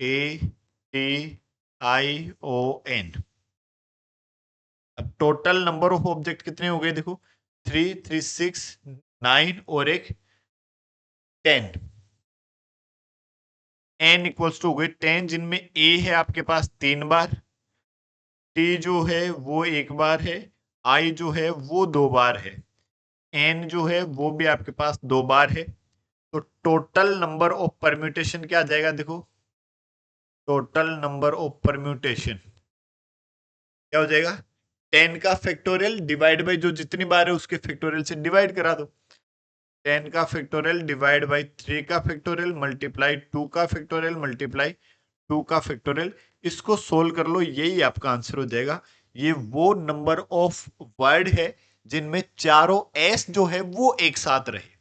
S1: A T I O N. अब टोटल नंबर ऑफ ऑब्जेक्ट कितने हो गए? देखो 3 3 6 9 और एक 10। एन इक्वल्स टू हो गए 10, जिनमें ए है आपके पास 3 बार, टी जो है वो 1 बार है, आई जो है वो 2 बार है, एन जो है वो भी आपके पास 2 बार है। तो टोटल नंबर ऑफ परम्यूटेशन क्या आ जाएगा? देखो टोटल नंबर ऑफ परम्यूटेशन क्या हो जाएगा? 10 का फैक्टोरियल डिवाइड बाई जो जितनी बार है उसके फैक्टोरियल से डिवाइड करा दो। 10 का फैक्टोरियल डिवाइड बाई 3 का फैक्टोरियल मल्टीप्लाई 2 का फैक्टोरियल मल्टीप्लाई 2 का फैक्टोरियल। इसको सोल्व कर लो, यही आपका आंसर हो जाएगा। ये वो नंबर ऑफ वर्ड है जिनमें चारों एस जो है वो एक साथ रहे।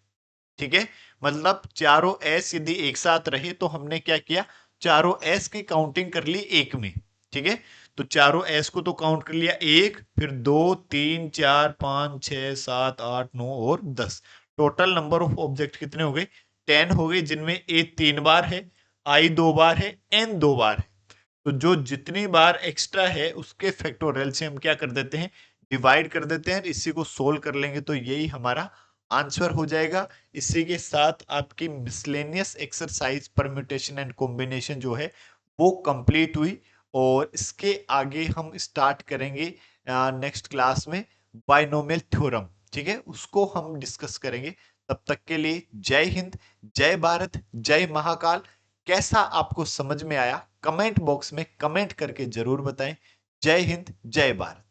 S1: ठीक है, मतलब चारों एस यदि एक साथ रहे तो हमने क्या किया? चारों एस की काउंटिंग कर ली एक में। ठीक है, तो चारों एस को तो काउंट कर लिया एक, फिर 2 3 4 5 6 7 8 9 और 10। टोटल नंबर ऑफ ऑब्जेक्ट कितने हो गए? 10 हो गए, जिनमें ए 3 बार है, आई 2 बार है, एन 2 बार है। तो जो जितनी बार एक्स्ट्रा है उसके फैक्टोरियल से हम क्या कर देते हैं? डिवाइड कर देते हैं। इसी को सोल्व कर लेंगे तो यही हमारा आंसर हो जाएगा। इसी के साथ आपकी miscellaneous exercise permutation and combination जो है वो कंप्लीट हुई। और इसके आगे हम स्टार्ट करेंगे नेक्स्ट क्लास में बाइनोमियल थ्योरम। ठीक है, उसको हम डिस्कस करेंगे। तब तक के लिए जय हिंद, जय भारत, जय महाकाल। कैसा आपको समझ में आया कमेंट बॉक्स में कमेंट करके जरूर बताएं। जय हिंद, जय भारत।